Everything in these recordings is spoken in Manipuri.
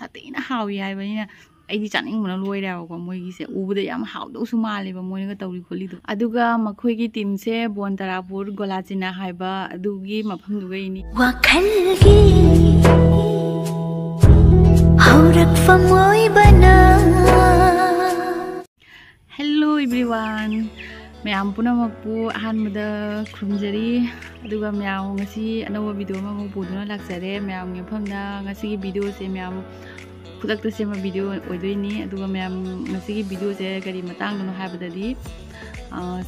ꯁꯥꯊꯤꯅ ꯍꯥꯎꯏ ꯍꯥꯏꯕꯅꯤꯅ ꯑꯩꯗꯤ ꯆꯥꯅꯤꯡꯕꯅ ꯂꯣꯏꯔꯦꯕꯀꯣ ꯃꯣꯏꯒꯤꯁꯦ ꯎꯕꯗ ꯌꯥꯝ ꯍꯥꯎꯗꯧꯁꯨ ꯃꯥꯜꯂꯦꯕ ꯃꯣꯏꯅꯒ ꯇꯧꯔꯤ ꯈꯣꯠꯂꯤꯗꯣ ꯑꯗꯨꯒ ꯃꯈꯣꯏꯒꯤ ꯇꯤꯝꯁꯦ ꯕꯣꯟ ꯇꯔꯥꯄꯨꯔ ꯒꯣꯂꯥꯆꯤꯅꯥ ꯍꯥꯏꯕ ꯑꯗꯨꯒꯤ ꯃꯐꯝꯗꯨꯒꯩꯅꯤ ꯋꯥꯈꯜꯒꯤ ꯍꯧꯔꯛꯐꯝ ꯑꯣꯏꯕꯅ ꯍꯦꯜꯂꯣ एवरीवन मैम पुनमकपु अहानबदा खुरुमजरी अदुगा मैम ngasi अनौबा भिडियो अमा पुदुना लाक्सरे मैम गे मफमदा ngasi gi भिडियो से मैम खुदक्ता सेमा भिडियो ओइदोइनी अदुगा मैम ngasi gi भिडियो से करी मतांगनो हाबददी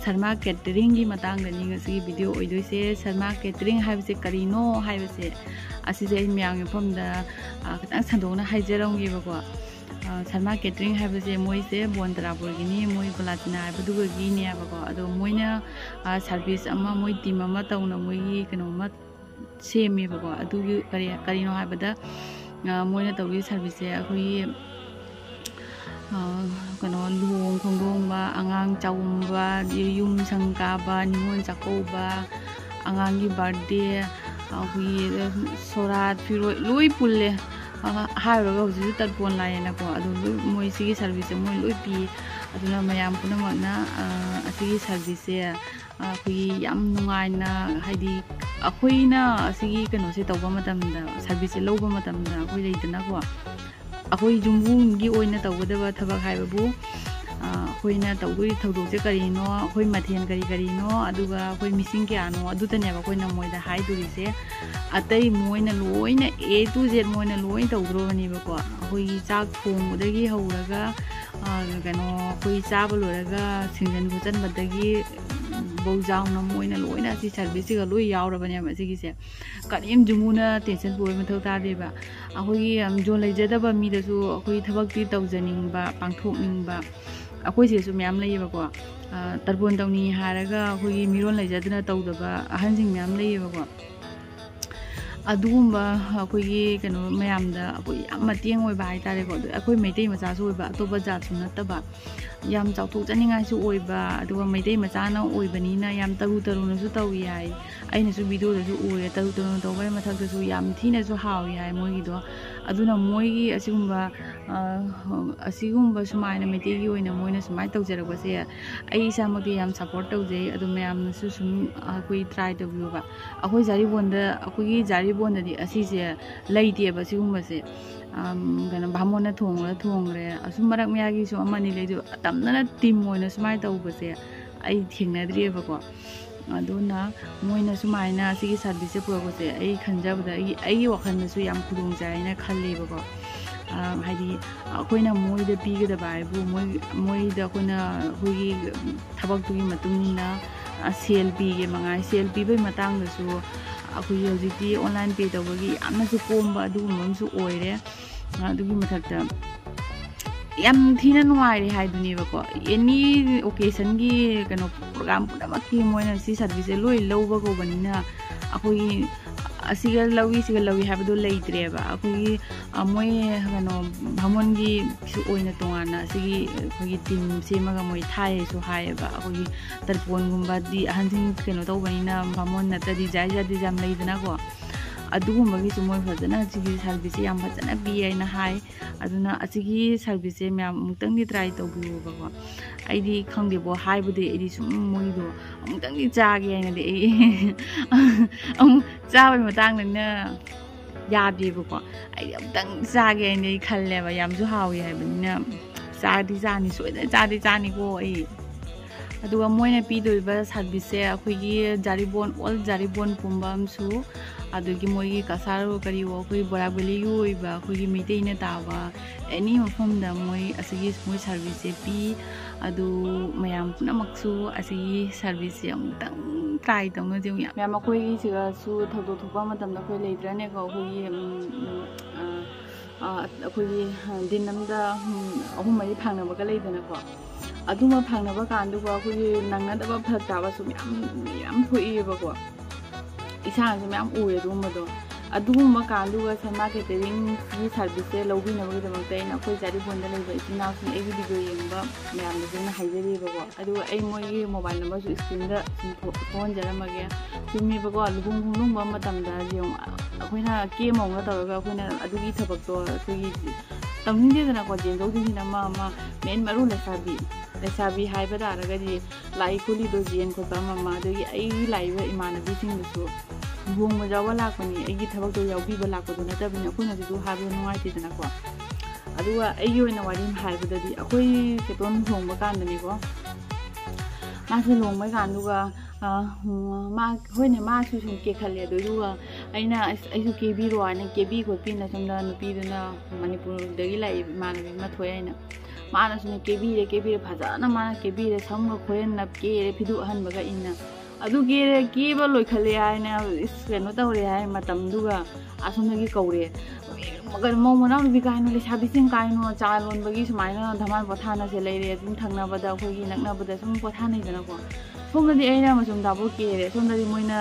शर्मा कैटरिंग की मतांगनी ngasi gi भिडियो ओइदोइसे शर्मा कैटरिंग हाइबसे करिनो हाइबसे असिसे मैम गे मफमदा खतंग संदोना हाइजरंगेबको शर्मा कैटरिंग है मोइसे बोन तरापुरगिनी मोई गोलाचिना है अदो मोइना सर्विस अमा मोई टीम अमा तौना मोई कनोमा सेमेबको अदुगी करिनो हाबदा मोइना तौगी सर्विस से अखोई कनो लुहोंग खोंगोंबा अंगांग चाउंबा युम संकाबा निमोन चाकौबा अंगांगी बर्थडे अखोई सोरात फिरो लोई पुल्ले हाइरगा हौजिसु तत्पोन लायेनाको अदु मोइ सिगी सर्विस मोइ लोइ पि अदुना मयाम पुनमकना असिगी सर्विस से अखोई याम नुंगाइना हाइदि अखोइना असिगी कनोसे तौबा मतमदा सर्विस से लौबा मतमदा अखोइ लेइदनाको अखोइ जुंबुंगी ओइना तौगदबा थबक हाइबबु अखोइना तौदोइ थौदोकसे करिनो अखोइ मथेन करिनो अदुगा अखोइ मिसिंग क्यानो अदुतनेबा अखोइना मोइदा हाइदुरिसे अतै मोइना लोइना ए टू जेड मोइना लोइ तौद्रोबनीबको अखोइ चाक थोंबदगी हौरगा कनो अखोइ चाबा लोरगा सिंजन फुचनबदगी बौजाउना मोइना लोइना सि सर्विसगा लोइ यावरबनेबा सिगिसे करिम Jamuna tension पुय मथौ तादेबा अखोइ zone लेजदबा मीदसु अखोइ थबकति तौजनिंबा पांथोकनिंबा अखोइसेसु ma'am लैयेबको तरबोन तौनी हारगा अखोइ मिरोन लेजदना तौदबा अहनसिंग ma'am लैयेबको अदुगुम्बा अखोइगी कनो मयामदा अखोइ याम मतेंग ओइबा हाइतारेको अखोइ मैतै मचासु ओइबा अतोपा जातसु नत्तबा याम चाउथोकजनिंगाइसु ओइबा अदुगा मैतै मचाना ओइबनिना याम तरु तरुनसु तौइ याइ अइनसु भिडियोदसु ओरे तरु तरुन तौबाय मथक्तसु याम थीनसु हाउ याइ मोइगिदो अदुना मोइगी असिगुम्बा सुमाइना मैतैगी ओइना मोइना सुमाइ तौजरकबसे अइ इसामक्ति याम सपोर्ट तौजै अदु मयामनसु सुम अखोइ ट्राई तौबियोबा अखोइ जारिबोनदा अखोइगी जारिबोनदि असिसे लैतेबा सिगुम्बसे कनो भामोना थोंगरे असुम मरक मयागिसु अमनि लेदु तमना टीम ओइना सुमाइ तौबसे अइ थेंगनद्रियेबको अदुना मोइना सुमाइना सिगी सर्विस से पुरकोसे अइ खंजबदा अइ वखनसु याम खुदोंग जायना खल्लेबको हाइदि अखोइना मोइदा पिगदबा हाइबु मोइदा अखोइना अखोइगी थबक्तुगी मतुंगना सेल पिगे मंगाइ सेल पिबै मतांगदसु अखोइ हौजिकति ऑनलाइन पे तौबगी यामनासु कोमबा अदुगुमसु ओइरे अदुगी मथक्ता याम थीना नुआइरे हाइदुनेबको एनी ओकेशन की कनो प्रोग्राम पुनमक्की मोइना सि सर्विस लोइ लौबा गोबनिना अखोइ असिगा लौगी हाइबदो लेइत्रेबा अखोइ मोइ कनो भामोनगी सु ओइना तोंगाना असिगी अखोइ टीम सेमगा मोइ थायेसु हायेबा अखोइ तरपोनगुम्बादि अहनसिंग कनो तौबनिना भामोन नतदि जाय जाम लेइदनाको अदुगुम्बगिसु मोइ फजना असिगी सर्विस याम फजना पियैना हाय अदुना असिगी सर्विस म्याम अमुक्तंगि ट्राई तौबियोबको आइदि खंगदेबो हाइबदि आइदि सुम मोइदो अमुक्तंगि चागे हाइनदि अमु चाबै मतांगना यादेबको आइदि अमुक्तंग चागे हाइनदि खल्लेबा यामसु हाउइ हाइबनिना चादि चानि सोइदा चानिको अइ अदुगा मोइना पिदोइबा सर्विस से अखोइगी जारिबोन ऑल जारिबोन पुंबामसु अदुगी मोइगी कसारो करिवो अखोइ बोराबलिगु ओइबा अखोइगी मिटेइना ताबा एनी मफमदा मोइ असिगी मोइ सर्विस से पि अदु मयाम पुनमक्सु असिगी सर्विस से अमुक्तंग ट्राई तौनो जेउ याम अखोइगी सिगासु थौदो थोपा मतमदा अखोइ लेइद्रानेको अखोइगी अखोइगी दिनमदा अहुम मरि फांगनबगा लेइदनाको अदुमा फांगनबा कांदुगा अखोइगी नंगनदबा फरक ताबासु याम थोइबको इसांसु मैम उए अदुमबदो ꯑꯗꯨꯒꯨꯝꯕ ꯀꯥꯟꯗꯨꯒ ꯁꯔꯃ ꯀꯦꯇꯔꯤꯡꯒꯤ ꯁꯥꯔꯚꯤꯁꯁꯦ ꯂꯧꯕꯤꯅꯕꯒꯤꯗꯃꯛꯇ ꯑꯩꯅ ꯑꯩꯈꯣꯏ ꯖꯥꯔꯤꯄꯣꯟꯗ ꯂꯩꯕ ꯏꯆꯤꯟ ꯏꯅꯥꯎꯁꯤꯡ ꯑꯩꯒꯤ ꯚꯤꯗꯤꯑꯣ ꯌꯦꯡꯕ ꯃꯌꯥꯝꯗꯁꯨ ꯑꯩꯅ ꯍꯥꯏꯖꯔꯤꯕꯀꯣ ꯑꯗꯨꯒ ꯑꯩ ꯃꯣꯏꯒꯤ ꯃꯣꯕꯥꯏꯜ ꯅꯝꯕꯔꯁꯨ ꯁ꯭ꯀ꯭ꯔꯤꯟꯗ ꯁꯨꯝ ꯊꯣꯛꯍꯟꯖꯔꯝꯃꯒꯦ ꯆꯨꯝꯃꯦꯕꯀꯣ ꯂꯨꯍꯣꯡ ꯈꯣꯡꯗꯣꯡꯕ ꯃꯇꯝꯗ ꯑꯩꯈꯣꯏꯅ ꯀꯦꯃꯧꯅ ꯇꯧꯔꯒ ꯑꯩꯈꯣꯏꯅ ꯑꯗꯨꯒꯤ ꯊꯕꯛꯇꯣ ꯑꯩꯈꯣꯏꯒꯤ ꯇꯧꯅꯤꯡꯗꯦꯗꯅꯀꯣ ꯆꯦꯟꯊꯣꯛ ꯆꯦꯟꯁꯤꯟ ꯑꯃ ꯃꯦꯟ ꯃꯔꯨ ꯂꯩꯁꯥꯕꯤ ꯍꯥꯏꯕ ꯇꯥꯔꯒꯗꯤ ꯂꯥꯛꯏ ꯈꯣꯠꯂꯤꯗꯣ ꯆꯦꯟ ꯈꯣꯠꯄ ꯑꯃ ꯑꯗꯒꯤ ꯑꯩꯒꯤ ꯂꯥꯛꯏꯕ ꯏꯃꯥꯟꯅꯕꯤꯁꯤꯡꯗꯨꯁꯨ ꯂꯨꯍꯣꯡꯕ ꯌꯥꯎꯕ ꯂꯥꯛꯄꯅꯤ ꯑꯩꯒꯤ ꯊꯕꯛꯇꯣ ꯌꯥꯎꯕꯤꯕ ꯂꯥꯛꯄꯗꯣ ꯅꯠꯇꯕꯅꯤ ꯑꯩꯈꯣꯏꯅꯁꯨ ꯍꯥꯏꯕꯗꯣ ꯅꯨꯡꯉꯥꯏꯇꯦꯗꯅꯀꯣ ꯑꯗꯨꯒ ꯑꯩꯒꯤ ꯑꯣꯏꯅ ꯋꯥꯔꯤ ꯍꯥꯏꯕꯗꯗꯤ ꯑꯩꯈꯣꯏ ꯆꯦꯇꯣꯟ ꯂꯨꯍꯣꯡꯕ ꯀꯥꯟꯗꯅꯤꯀꯣ ꯃꯥꯁꯦ ꯂꯨꯍꯣꯡꯕ ꯀꯥꯟꯗꯨꯒ ꯍꯣꯏꯅꯦ ꯃꯥꯁꯨ ꯁꯨꯝ ꯀꯦꯈꯠꯂꯦ ꯑꯗꯨꯒ ꯑꯩꯅ ꯑꯩꯁꯨ ꯀꯦꯕꯤꯔꯣ ꯍꯥꯏꯅ ꯀꯦꯕꯤ ꯈꯣꯠꯄꯤꯅ ꯁꯣꯝꯗ ꯅꯨꯄꯤꯗꯨꯅ ꯃꯅꯤꯄꯨꯔꯗꯒꯤ ꯂꯥꯛꯏꯕ ꯏꯃꯥꯟꯅꯕꯤ ꯑꯃ ꯊꯣꯛꯑꯦ ꯑꯩꯅ ꯃꯥꯅꯁꯨꯅꯦ ꯀꯦꯕꯤꯔꯦ ꯐꯖꯅ ꯃꯥꯅ ꯀꯦꯕꯤꯔꯦ ꯁꯝꯒ ꯈꯣꯏꯍꯟꯅ ꯀꯦꯔꯦ ꯐꯤꯗꯨꯛ ꯑꯍꯟꯕꯒ ꯏꯟꯅ ꯑꯗꯨ ꯀꯦꯕ ꯂꯣꯏꯈꯠꯂꯦ ꯍꯥꯏꯅ ꯀꯩꯅꯣ ꯇꯧꯔꯦ ꯍꯥꯏ ꯃꯇꯝꯗꯨꯒ ꯑꯁꯣꯝꯗꯒꯤ ꯀꯧꯔꯦ ꯃꯧ ꯃꯅꯥꯎꯅꯨꯄꯤ ꯀꯥꯏꯅꯣ ꯂꯩꯁꯥꯕꯤꯁꯤꯡ ꯀꯥꯏꯅꯣ ꯆꯥ ꯂꯣꯟꯕꯒꯤ ꯁꯨꯃꯥꯏꯅ ꯙꯃꯥꯟ ꯄꯣꯊꯥꯅꯁꯦ ꯂꯩꯔꯦ ꯑꯗꯨꯝ ꯊꯪꯅꯕꯗ ꯑꯩꯈꯣꯏꯒꯤ ꯅꯛꯅꯕꯗ ꯁꯨꯝ ꯄꯣꯊꯥꯅꯩꯗꯅꯀோ ꯁꯣꯝꯗꯗꯤ ꯑꯩꯅ ꯃꯆꯨꯝ ꯇꯥꯕꯨ ꯀꯦꯔꯦ ꯁꯣꯝꯗꯗꯤ ꯃꯣꯏꯅ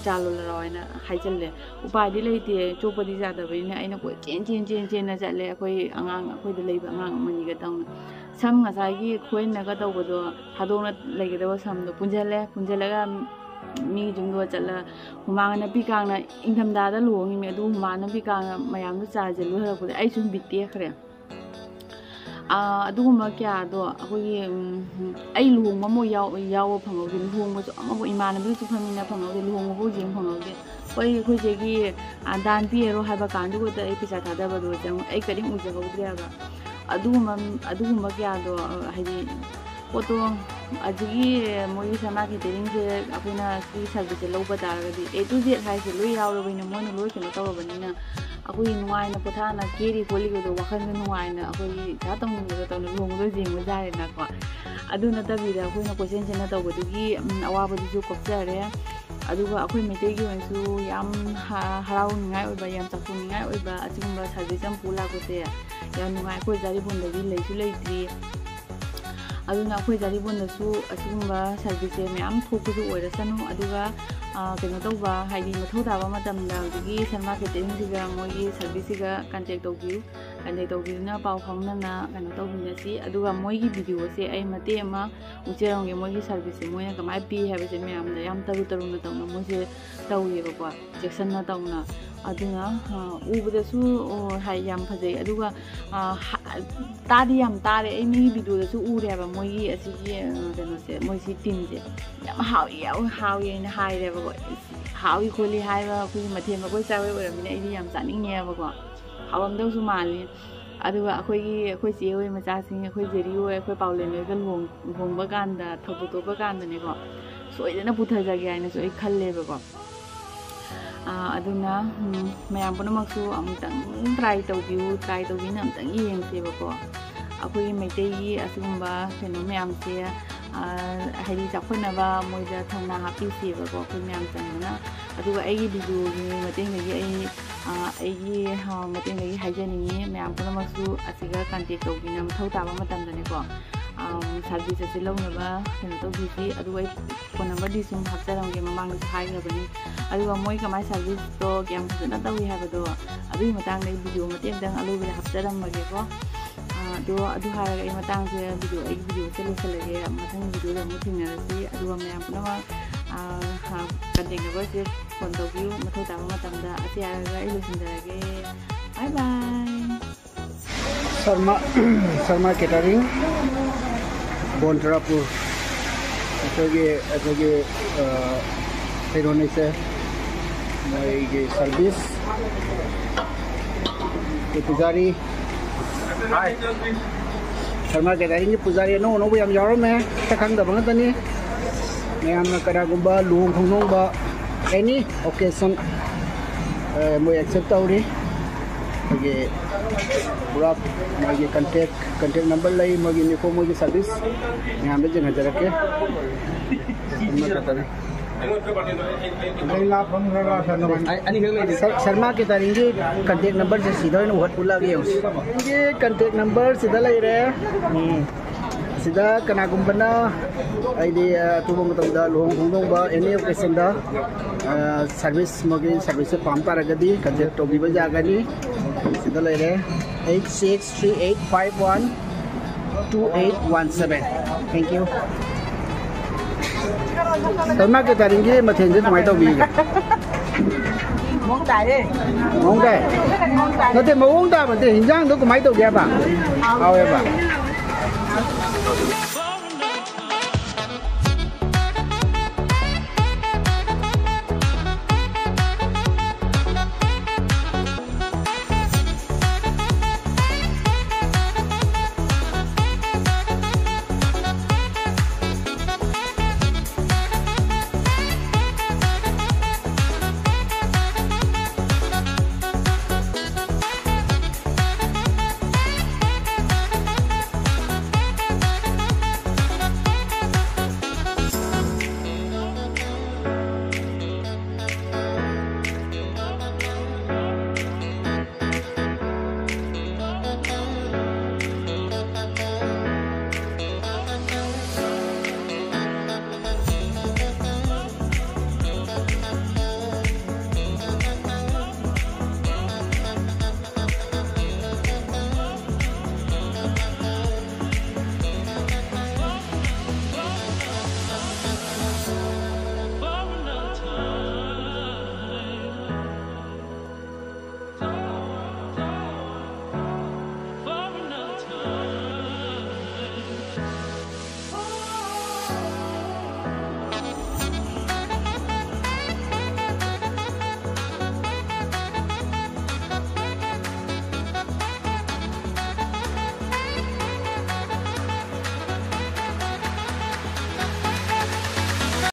ꯆꯥ ꯂꯣꯜꯂꯔꯣ ꯍꯥꯏꯅ ꯍꯥꯏꯖꯜꯂꯦ ꯎꯄꯥꯏꯗꯤ ꯂꯩꯇꯦ ꯆꯣꯞꯄꯗꯤ ꯌꯥꯗꯕꯅꯤꯅ ꯑꯩꯅ ꯆꯦꯟꯅ ꯆꯠꯂꯦ ꯑꯩꯈꯣꯏꯗ ꯂꯩꯕ ꯑꯉꯥꯡ ꯑꯃꯅꯤꯒ ꯇꯧꯅ ꯁꯝ ꯉꯁꯥꯏꯒꯤ ꯈꯣꯏꯅꯒ ꯇꯧꯕꯗꯣ ꯊꯥꯗꯣꯛꯅ ꯂꯩꯒꯗꯕ ꯁꯝꯗꯣ ꯄꯨꯟꯁꯤꯜꯂꯒ ꯃꯤ ꯌꯨꯝꯗꯣ ꯆꯠꯂ ꯍꯨꯃꯥꯡ ꯅꯄꯤ ꯀꯥꯡꯅ ꯏꯪꯊꯝꯊꯥꯗ ꯂꯨꯍꯣꯡꯉꯤꯃꯤ ꯑꯗꯨ ꯍꯨꯃꯥꯡ ꯅꯄꯤ ꯀꯥꯡꯅ ꯃꯌꯥꯝꯗꯣ ꯆꯥꯁꯤꯜꯂꯨ ꯍꯜꯂꯛꯄꯗ ꯑꯩ ꯁꯨꯝ ꯕꯤꯠ ꯇꯦꯛꯈ꯭ꯔꯦ ꯑꯗꯨꯒꯨꯝꯕ ꯀꯌꯥꯗꯣ ꯑꯩꯈꯣꯏꯒꯤ ꯑꯩ ꯂꯨꯍꯣꯡꯕ ꯑꯃ ꯌꯥꯎꯕ ꯐꯪꯍꯧꯗꯦ ꯂꯨꯍꯣꯡꯕꯁꯨ ꯑꯃꯐꯥꯎ ꯏꯃꯥꯟꯅꯕꯤꯁꯨ ꯐꯝꯃꯤꯟꯅ ꯐꯪꯍꯧꯗꯦ ꯂꯨꯍꯣꯡꯕꯐꯥꯎ ꯌꯦꯡ ꯐꯪꯍꯧꯗꯦ ꯑꯩꯈꯣꯏꯆꯦꯒꯤ ꯗꯥꯟ ꯄꯤꯔꯣ ꯍꯥꯏꯕ ꯀꯥꯟꯗꯨꯒꯗ ꯑꯩ ꯄꯩꯁꯥ ꯊꯥꯗꯕꯗꯣ ꯑꯩ ꯀꯔꯤꯝ ꯎꯖꯍꯧꯗ꯭ꯔꯦꯕ ꯑꯗꯨꯒꯨꯝꯕ ꯀꯌꯥꯗꯣ ꯍꯥꯏꯗꯤ ꯄꯣꯠꯇꯣ ꯑꯗꯨꯒꯤ ꯃꯣꯏꯒꯤ ꯁꯔꯃ ꯀꯦꯇꯔꯤꯡꯁꯦ ꯑꯩꯈꯣꯏꯅ ꯁꯤ ꯁꯥꯔꯚꯤꯁꯁꯦ ꯂꯧꯕ ꯇꯥꯔꯒꯗꯤ A to Z ꯍꯥꯏꯁꯦ ꯂꯣꯏ ꯌꯥꯎꯔꯕꯅꯤꯅ ꯃꯣꯏꯅ ꯂꯣꯏ ꯀꯩꯅꯣ ꯇꯧꯔꯕꯅꯤꯅ ꯑꯩꯈꯣꯏꯒꯤ ꯅꯨꯡꯉꯥꯏꯅ ꯄꯣꯊꯥꯅ ꯀꯦꯔꯤ ꯈꯣꯠꯂꯤꯒꯗꯣ ꯋꯥꯈꯜꯗ ꯅꯨꯡꯉꯥꯏꯅ ꯑꯩꯈꯣꯏꯒꯤ ꯏꯁꯥ ꯇꯧꯅꯤꯡꯕꯗꯣ ꯂꯨꯍꯣꯡꯕꯗꯣ ꯌꯦꯡꯕ ꯌꯥꯔꯦꯅꯀꯣ ꯑꯗꯨ ꯅꯠꯇꯕꯤꯗ ꯑꯩꯈꯣꯏꯅ ꯀꯣꯏꯆꯦꯟ ꯆꯦꯟꯅ ꯇꯧꯕꯗꯨꯒꯤ ꯑꯋꯥꯕꯗꯨꯁꯨ ꯀꯣꯛꯆꯔꯦ ꯑꯗꯨꯒ ꯑꯩꯈꯣꯏ ꯃꯩꯇꯩꯒꯤ ꯑꯣꯏꯅꯁꯨ ꯌꯥꯝ ꯍꯔꯥꯎꯅꯤꯡꯉꯥꯏ ꯑꯣꯏꯕ ꯌꯥꯝ ꯆꯥꯎꯊꯣꯛꯅꯤꯡꯉꯥꯏ ꯑꯣꯏꯕ ꯑꯁꯤꯒꯨꯝꯕ ꯁꯥꯔꯚꯤꯁ ꯑꯃ ꯄꯨ ꯂꯥꯛꯄꯁꯦ ꯌꯥꯝ ꯅꯨꯡꯉꯥꯏ ꯑꯩꯈꯣꯏ ꯖꯥꯔꯤꯄꯣꯟꯗꯗꯤ ꯂꯩꯁꯨ ꯂꯩꯇ꯭ꯔꯤ ꯑꯗꯨꯅ ꯑꯩꯈꯣꯏ ꯖꯥꯔꯤꯄꯣꯟꯗꯁꯨ ꯑꯁꯤꯒꯨꯝꯕ ꯁꯥꯔꯚꯤꯁꯁꯦ ꯃꯌꯥꯝ ꯊꯣꯛꯄꯁꯨ ꯑꯣꯏꯔꯁꯅꯨ ꯑꯗꯨꯒ ꯀꯩꯅꯣ ꯇꯧꯕ ꯍꯥꯏꯗꯤ ꯃꯊꯧ ꯇꯥꯕ ꯃꯇꯝꯗ ꯍꯧꯖꯤꯛꯀꯤ ꯁꯔꯃ ꯀꯦꯇꯔꯤꯡꯁꯤꯒ ꯃꯣꯏꯒꯤ ꯁꯥꯔꯚꯤꯁꯁꯤꯒ ꯀꯟꯇꯦꯛ ꯇꯧꯕꯤꯗꯨꯅ ꯄꯥꯎ ꯐꯥꯎꯅꯅ ꯀꯩꯅꯣ ꯇꯧꯃꯤꯟꯅꯁꯤ ꯑꯗꯨꯒ ꯃꯣꯏꯒꯤ ꯚꯤꯗꯤꯑꯣꯁꯦ ꯑꯩ ꯃꯇꯦꯛ ꯑꯃ ꯎꯠꯆꯔꯝꯒꯦ ꯃꯣꯏꯒꯤ ꯁꯥꯔꯚꯤꯁꯁꯦ ꯃꯣꯏꯅ ꯀꯃꯥꯏꯅ ꯄꯤ ꯍꯥꯏꯕꯁꯦ ꯃꯌꯥꯝꯗ ꯌꯥꯝ ꯇꯔꯨꯅ ꯇꯧꯅ ꯃꯣꯏꯁꯦ ꯇꯧꯋꯦꯕꯀꯣ ꯆꯦꯛꯁꯟꯅ ꯇꯧꯅ ꯑꯗꯨꯅ ꯎꯕꯗꯁꯨ ꯌꯥꯝ ꯐꯖꯩ ꯑꯗꯨꯒ ꯇꯥꯗꯤ ꯌꯥꯝ ꯇꯥꯔꯦ ꯑꯩ ꯃꯤꯒꯤ ꯚꯤꯗꯤꯑꯣꯗꯁꯨ ꯎꯔꯦꯕ ꯃꯣꯏꯒꯤ ꯑꯁꯤꯒꯤ ꯀꯩꯅꯣꯁꯦ ꯃꯣꯏꯁꯤ ꯇꯤꯝꯁꯦ ꯌꯥꯝ ꯍꯥꯎꯏ ꯍꯥꯏꯅ ꯍꯥꯏꯔꯦꯕꯀꯣ ꯍꯥꯎꯏ ꯈꯣꯠꯂꯤ ꯍꯥꯏꯕ ꯑꯩꯈꯣꯏꯒꯤ ꯃꯊꯦꯜ ꯃꯀꯣꯏ ꯆꯥꯕꯩ ꯑꯣꯏꯔꯕꯅꯤꯅ ꯑꯩꯗꯤ ꯌꯥꯝ ꯆꯥꯅꯤꯡꯉꯦꯕꯀꯣ ꯍꯥꯎꯔꯝꯗꯧꯁꯨ ꯃꯥꯜꯂꯤ ꯑꯗꯨꯒ ꯑꯩꯈꯣꯏ ꯆꯦ ꯍꯣꯏ ꯃꯆꯥꯁꯤꯡ ꯑꯩꯈꯣꯏ ꯖꯦꯔꯤ ꯍꯣꯏ ꯑꯩꯈꯣꯏ ꯄꯥꯎꯂꯦꯟ ꯍꯣꯏꯒ ꯂꯨꯍꯣꯡꯕ ꯀꯥꯟꯗ ꯊꯧꯗꯣꯛ ꯊꯣꯛꯄ ꯀꯥꯟꯗꯅꯦꯀꯣ ꯁꯣꯏꯗꯅ ꯄꯨꯊꯖꯒꯦ ꯍꯥꯏꯅꯁꯨ ꯑꯩ ꯈꯜꯂꯦꯕꯀꯣ ꯑꯗꯨꯅ ꯃꯌꯥꯝ ꯄꯨꯝꯅꯃꯛꯁꯨ ꯑꯃꯨꯛꯇꯪ ꯇ꯭ꯔꯥꯏ ꯇꯧꯕꯤꯅ ꯑꯃꯨꯛꯇꯪ yengꯁꯦꯕꯀꯣ ꯑꯩꯈꯣꯏꯒꯤ ꯃꯩꯇꯩꯒꯤ ꯑꯁꯤꯒꯨꯝꯕ ꯀꯩꯅꯣ ꯃꯌꯥꯝꯁꯦ ꯍꯥꯏꯗꯤ ꯆꯥꯎꯈꯠꯅꯕ ꯃꯣꯏꯗ ꯊꯧꯅꯥ ꯍꯥꯞꯄꯤꯁꯦꯕꯀꯣ ꯑꯩꯈꯣꯏ ꯃꯌꯥꯝ ꯆꯪꯗꯅ ꯑꯗꯨꯒ ꯑꯩꯒꯤ ꯚꯤꯗꯤꯑꯣꯒꯤ ꯃꯇꯦꯡꯗꯒꯤ ꯑꯩꯒꯤ ꯍꯥꯏꯖꯅꯤꯡꯉꯤ ꯃꯌꯥꯝ ꯄꯨꯝꯅꯃꯛꯁꯨ ꯑꯁꯤꯒ ꯀꯟꯇꯦꯛ ꯇꯧꯕꯤꯅ ꯃꯊꯧ ꯇꯥꯕ ꯃꯇꯝꯗꯅꯦꯀꯣ ꯁꯥꯔꯚꯤꯁ ꯑꯁꯤ ꯂꯧꯅꯕ ꯀꯩꯅꯣ ꯇꯧꯕꯤꯁꯤ ꯑꯗꯨꯒ ꯑꯩ ꯐꯣꯟ ꯅꯝꯕꯔꯗꯤ ꯁꯨꯝ ꯍꯥꯞꯆꯔꯝꯒꯦ ꯃꯃꯥꯡꯗꯁꯨ ꯍꯥꯏꯈ꯭ꯔꯕꯅꯤ ꯑꯗꯨꯒ ꯃꯣꯏ ꯀꯃꯥꯏꯅ ꯁꯥꯔꯚꯤꯁꯇꯣ ꯀꯌꯥꯝ ꯐꯖꯅ ꯇꯧꯏ ꯍꯥꯏꯕꯗꯣ ꯑꯗꯨꯒꯤ ꯃꯇꯥꯡꯗ ꯑꯩ ꯚꯤꯗꯤꯑꯣ ꯃꯇꯦꯛꯇꯪ ꯑꯂꯣꯏꯕꯗ ꯍꯥꯞꯆꯔꯝꯃꯒꯦꯀꯣ ꯑꯗꯨ ꯍꯥꯏꯔꯒ ꯑꯩ ꯃꯇꯥꯡꯁꯦ ꯑꯩꯒꯤ ꯚꯤꯗꯤꯑꯣꯁꯦ ꯂꯣꯏꯁꯤꯜꯂꯒꯦ ꯃꯊꯪ ꯚꯤꯗꯤꯑꯣꯗ ꯑꯃꯨꯛ ꯊꯦꯡꯅꯔꯁꯤ ꯑꯗꯨꯒ ꯃꯌꯥꯝ ꯄꯨꯝꯅꯃꯛ ꯀꯟꯇꯦꯛ ꯅꯝꯕꯔꯁꯦ ꯐꯣꯟ ꯇꯧꯕꯤꯌꯨ ꯃꯊꯧ ꯇꯥꯕ ꯃꯇꯝꯗ ꯑꯁꯤ ꯍꯥꯏꯔꯒ ꯑꯩ ꯂꯣꯏꯁꯤꯟꯖꯔꯒꯦ ꯕꯥꯏ ꯕꯥꯏ Sarma Catering Bondrapur ꯑꯩꯈꯣꯏꯒꯤ ꯀꯩꯅꯣꯅꯤꯁꯦ ꯃꯣꯏꯒꯤ ꯁꯥꯔꯚꯤꯁ ꯄꯨꯖꯥꯔꯤ Sarma Catering ꯄꯨꯖꯥꯔꯤ ꯑꯅꯧꯕ ꯌꯥꯝ ꯌꯥꯎꯔꯝꯃꯦ ꯈꯪꯗꯕ ꯉꯥꯛꯇꯅꯤ ꯃꯌꯥꯝꯅ ꯀꯅꯥꯒꯨꯝꯕ ꯂꯨꯍꯣꯡ ꯈꯣꯡꯗꯣꯡꯕ ꯑꯦꯅꯤ ꯑꯣꯀꯦꯖꯟ ꯃꯣꯏ ꯑꯦꯛꯁꯦꯞ ꯇꯧꯔꯤ ꯑꯩꯈꯣꯏꯒꯤ ꯄꯨꯔꯥ ꯃꯣꯏꯒꯤ ꯀꯟꯇꯦꯛ ꯅꯝꯕꯔ ꯂꯩ ꯃꯣꯏꯒꯤ ꯃꯣꯏꯒꯤ ꯁꯥꯔꯚꯤꯁ ꯃꯌꯥꯝꯗ ꯌꯦꯡꯍꯟꯖꯔꯛꯀꯦ Sarma Catering contact number se sida oina ulat ulage yos. Contact number sida leire. sida kanagumana idea tubong matangda luhong khongdong ba any occasion da service mogi service pam taragadi contact to biba jagani sida lere 8638512817 thank you tama ke taringi mathen je tumai to bi mong dai nó thì mong dai mà thì hình dáng nó có mấy tàu đẹp à ao em à